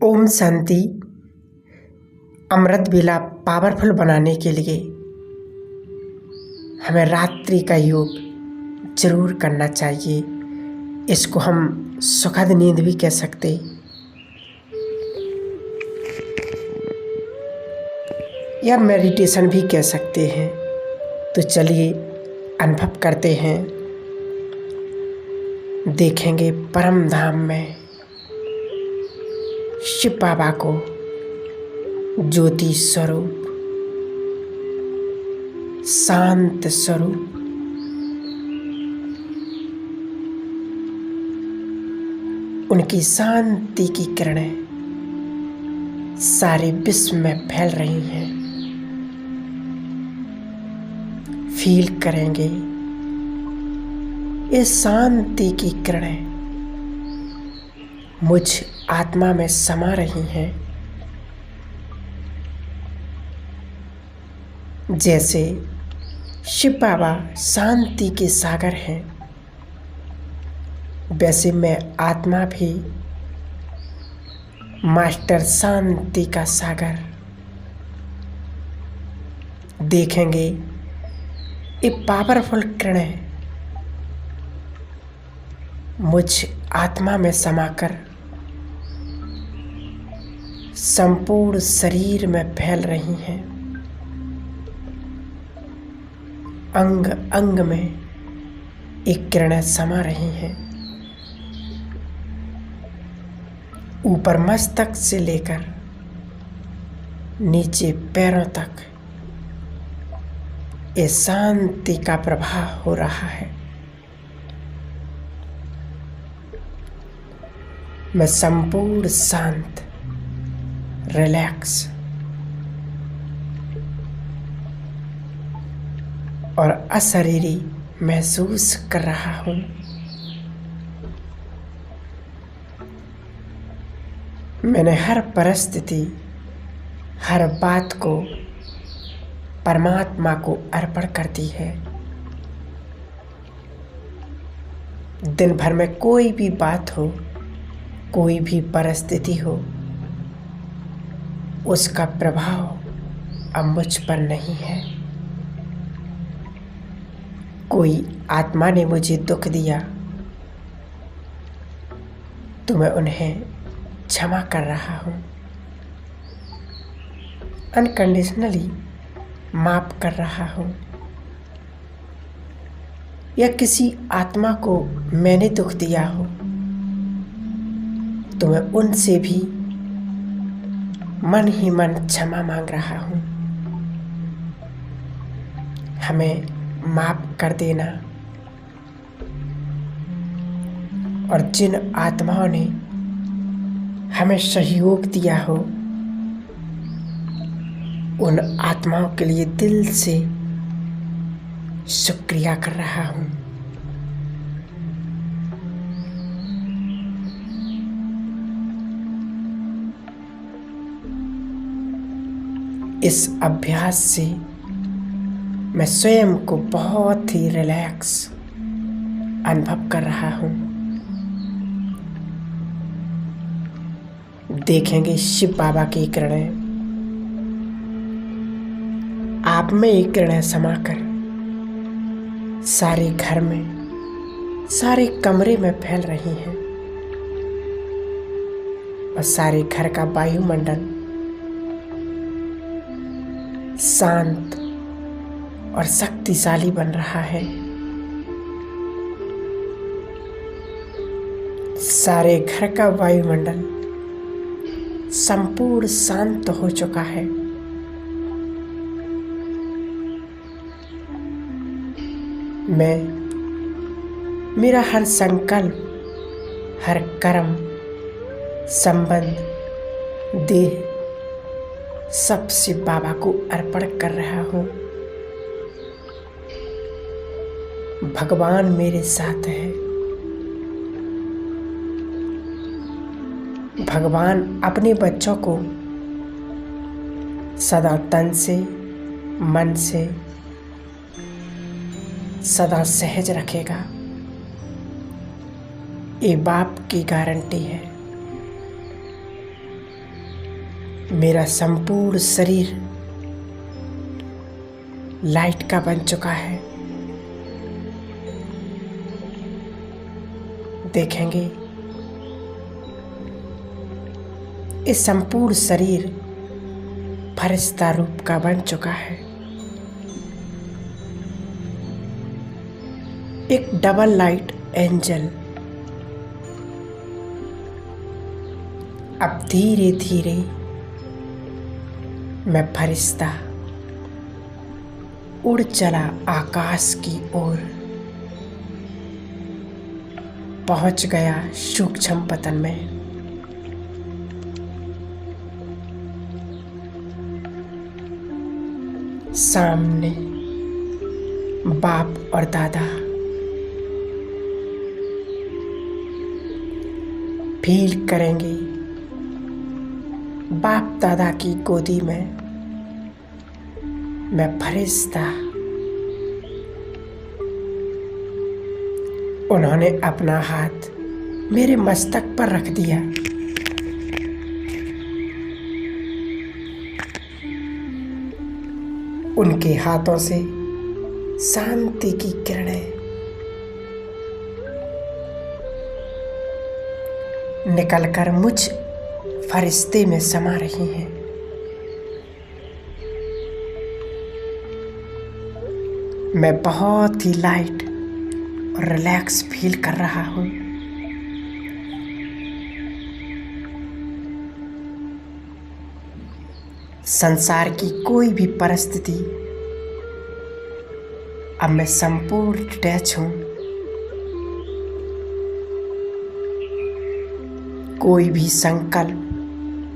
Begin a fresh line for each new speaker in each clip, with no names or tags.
ओम शांति। अमृत वेला पावरफुल बनाने के लिए हमें रात्रि का योग जरूर करना चाहिए। इसको हम सुखद नींद भी कह सकते या मेडिटेशन भी कह सकते हैं। तो चलिए अनुभव करते हैं। देखेंगे परम धाम में शिव बाबा को ज्योति स्वरूप, शांत स्वरूप, उनकी शांति की किरणें सारे विश्व में फैल रही हैं। फील करेंगे ये शांति की किरणें मुझ आत्मा में समा रही हैं। जैसे शिव बाबा शांति के सागर हैं, वैसे मैं आत्मा भी मास्टर शांति का सागर। देखेंगे ये पावरफुल किरणें मुझ आत्मा में समाकर संपूर्ण शरीर में फैल रही हैं। अंग अंग में एक किरणें समा रही हैं। ऊपर मस्तक से लेकर नीचे पैरों तक ये शांति का प्रभाव हो रहा है। मैं संपूर्ण शांत, रिलैक्स और अशरीरी महसूस कर रहा हूँ। मैंने हर परिस्थिति, हर बात को परमात्मा को अर्पण कर दी है। दिन भर में कोई भी बात हो, कोई भी परिस्थिति हो, उसका प्रभाव अब मुझ पर नहीं है। कोई आत्मा ने मुझे दुख दिया तो मैं उन्हें क्षमा कर रहा हूँ। अनकंडीशनली माफ कर रहा हूँ। या किसी आत्मा को मैंने दुख दिया हो तो मैं उनसे भी मन ही मन क्षमा मांग रहा हूँ। हमें माफ कर देना। और जिन आत्माओं ने हमें सहयोग दिया हो, उन आत्माओं के लिए दिल से शुक्रिया कर रहा हूँ। इस अभ्यास से मैं स्वयं को बहुत ही रिलैक्स अनुभव कर रहा हूँ। देखेंगे शिव बाबा की किरणें आप में एक किरणें समाकर सारे घर में, सारे कमरे में फैल रही हैं। और सारे घर का वायुमंडल शांत और शक्तिशाली बन रहा है। सारे घर का वायुमंडल संपूर्ण शांत हो चुका है। मैं, मेरा हर संकल्प, हर कर्म, संबंध, देह सब शिव बाबा को अर्पण कर रहा हूँ। भगवान मेरे साथ है। भगवान अपने बच्चों को सदा तन से, मन से सदा सहज रखेगा। ये बाप की गारंटी है। मेरा संपूर्ण शरीर लाइट का बन चुका है। देखेंगे इस संपूर्ण शरीर फरिश्ता रूप का बन चुका है। एक डबल लाइट एंजल अब धीरे धीरे मैं फरिश्ता उड़ चला आकाश की ओर, पहुंच गया सूक्ष्म पतन में। सामने बाप और दादा फील करेंगे बाप दादा की गोदी में मैं फरिश्ता। उन्होंने अपना हाथ मेरे मस्तक पर रख दिया। उनके हाथों से शांति की किरणें निकलकर मुझ फरिश्ते में समा रही हैं। मैं बहुत ही लाइट और रिलैक्स फील कर रहा हूँ। संसार की कोई भी परिस्थिति अब मैं संपूर्ण डिटैच हूँ। कोई भी संकल्प,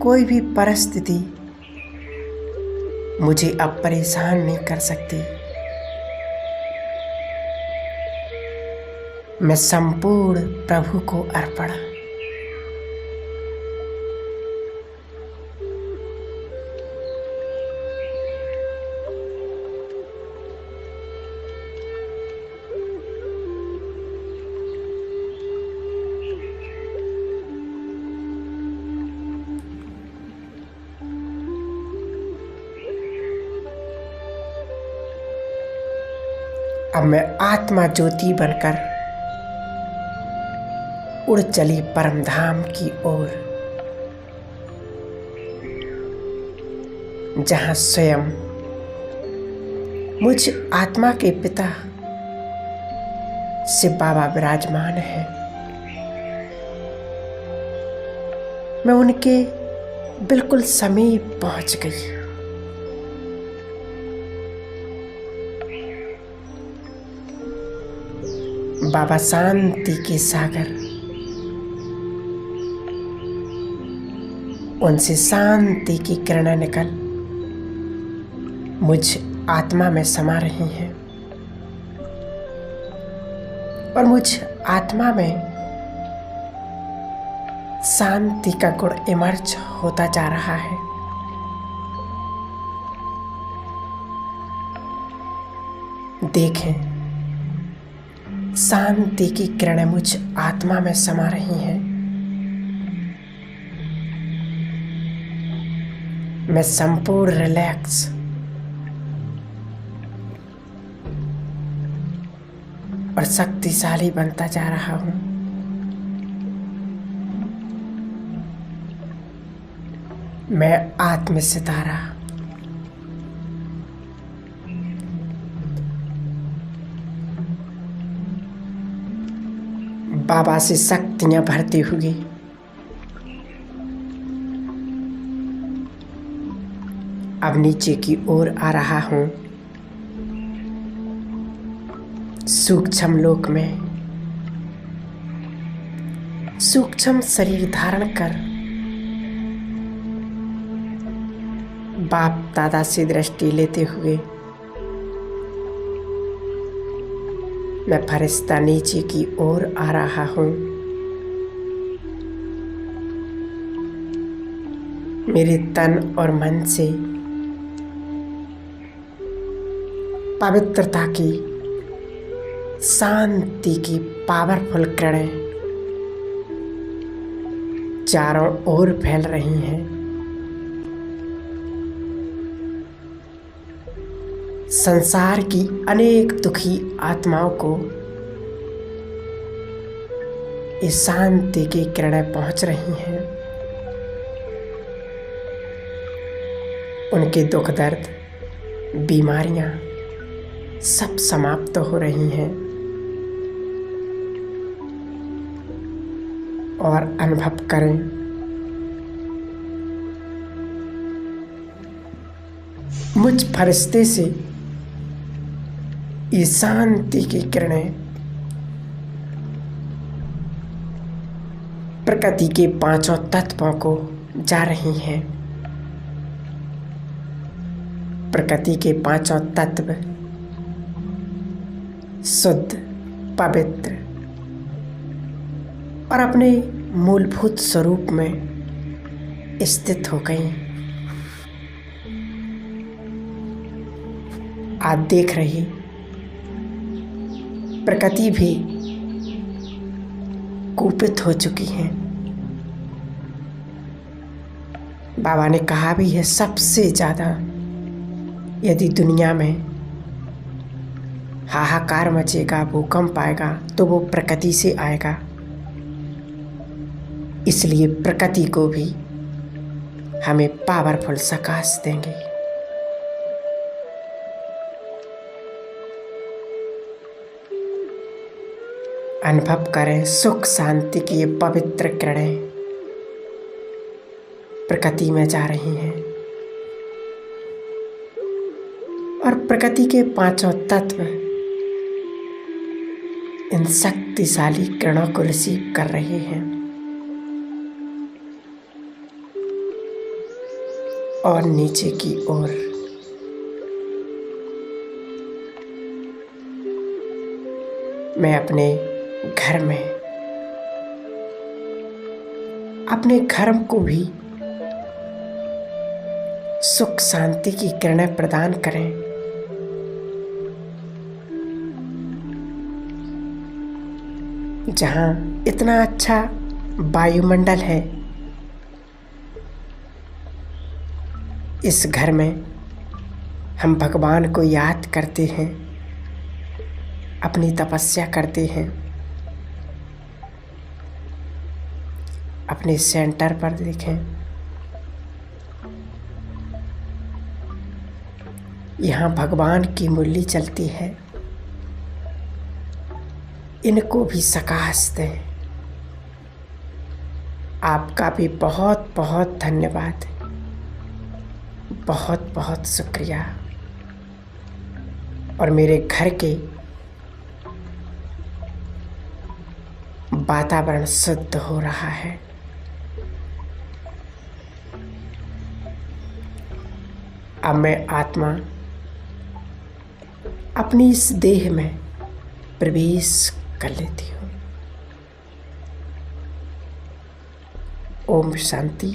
कोई भी परिस्थिति मुझे अब परेशान नहीं कर सकती। मैं संपूर्ण प्रभु को अर्पण। अब मैं आत्मा ज्योति बनकर उड़ चली परम धाम की ओर, जहां स्वयं मुझ आत्मा के पिता शिव बाबा विराजमान है। मैं उनके बिल्कुल समीप पहुंच गई। बाबा शांति के सागर उनसे शांति की किरणें निकल मुझ आत्मा में समा रही हैं और मुझ आत्मा में शांति का गुण इमर्ज होता जा रहा है। देखें, शांति की किरणें मुझ आत्मा में समा रही हैं। मैं संपूर्ण रिलैक्स और शक्तिशाली बनता जा रहा हूं। मैं आत्म सितारा बाबा से शक्तियां भरती हुई अब नीचे की ओर आ रहा हूं। सूक्ष्म लोक में सूक्ष्म शरीर धारण कर बाप दादा से दृष्टि लेते हुए मैं फरिश्ता नीचे की ओर आ रहा हूँ। मेरे तन और मन से पवित्रता की, शांति की पावरफुल किरणें चारों ओर फैल रही हैं। संसार की अनेक दुखी आत्माओं को इस शांति की किरणें पहुंच रही हैं। उनके दुख दर्द, बीमारियां सब समाप्त हो रही हैं और अनुभव करें मुझ फरिश्ते से ये शांति की किरणें प्रकृति के पांचों तत्वों को जा रही हैं। प्रकृति के पांचों तत्व शुद्ध, पवित्र और अपने मूलभूत स्वरूप में स्थित हो गई। आप देख रही प्रकृति भी कुपित हो चुकी है। बाबा ने कहा भी है, सबसे ज़्यादा यदि दुनिया में हाहाकार मचेगा, भूकंप आएगा, तो वो प्रकृति से आएगा। इसलिए प्रकृति को भी हमें पावरफुल सकाश देंगे। अनुभव करें सुख शांति की ये पवित्र किरणें प्रकृति में जा रही हैं और प्रकृति के पांचों तत्व इन शक्तिशाली किरणों को रिसीव कर रहे हैं और नीचे की ओर मैं अपने घर को भी सुख शांति की किरणें प्रदान करें। जहां इतना अच्छा वायुमंडल है, इस घर में हम भगवान को याद करते हैं, अपनी तपस्या करते हैं। अपने सेंटर पर देखें, यहाँ भगवान की मुरली चलती है। इनको भी सकाश दें। आपका भी बहुत बहुत धन्यवाद, बहुत बहुत शुक्रिया। और मेरे घर के वातावरण शुद्ध हो रहा है। अब मैं आत्मा अपनी इस देह में प्रवेश कर लेती हूँ। ओम शांति।